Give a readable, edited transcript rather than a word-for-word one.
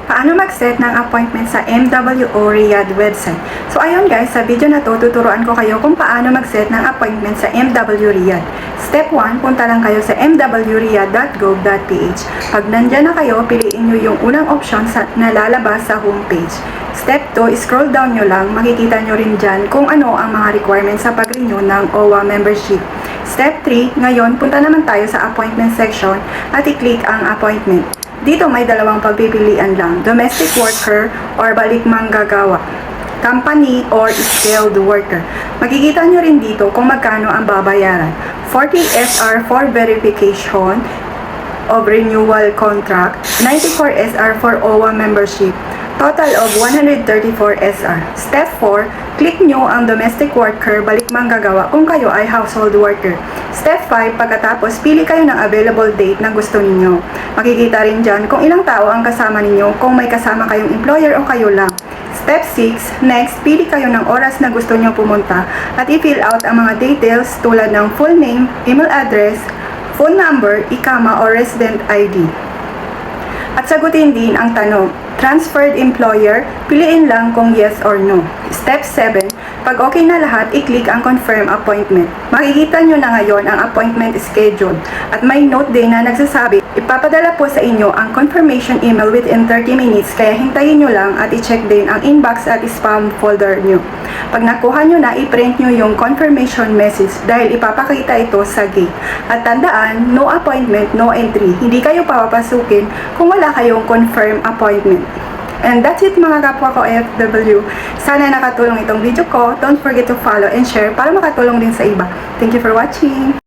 Paano mag-set ng appointment sa MWO Riyadh website? So ayun guys, sa video na to, tuturuan ko kayo kung paano mag-set ng appointment sa MW Riyadh. Step 1, punta lang kayo sa mwriyadh.gov.ph. Pag nandyan na kayo, piliin nyo yung unang option na lalabas sa homepage. Step 2, scroll down nyo lang, makikita nyo rin dyan kung ano ang mga requirements sa pag-renew ng OWA membership. Step 3, ngayon punta naman tayo sa appointment section at i-click ang appointment. Dito may dalawang pagpipilian lang, domestic worker or balik manggagawa, company or skilled worker. Makikita nyo rin dito kung magkano ang babayaran. 40 SR for verification of renewal contract, 94 SR for OWA membership, total of 134 SR. Step 4, click nyo ang domestic worker, balik manggagawa kung kayo ay household worker. Step 5, pagkatapos pili kayo ng available date na gusto ninyo. Makikita rin dyan kung ilang tao ang kasama ninyo, kung may kasama kayong employer o kayo lang. Step 6, next, pili kayo ng oras na gusto nyo pumunta at i-fill out ang mga details tulad ng full name, email address, phone number, ikama o resident ID. At sagutin din ang tanong, transferred employer, piliin lang kung yes or no. Step 7, pag okay na lahat, i-click ang confirm appointment. Makikita nyo na ngayon ang appointment schedule at may note din na nagsasabi, ipapadala po sa inyo ang confirmation email within 30 minutes kaya hintayin nyo lang at i-check din ang inbox at spam folder nyo. Pag nakuha nyo na, i-print nyo yung confirmation message dahil ipapakita ito sa gate. At tandaan, no appointment, no entry. Hindi kayo papapasukin kung wala kayong confirm appointment. And that's it mga kapwa ko FW. Sana nakatulong itong video ko. Don't forget to follow and share para makatulong din sa iba. Thank you for watching!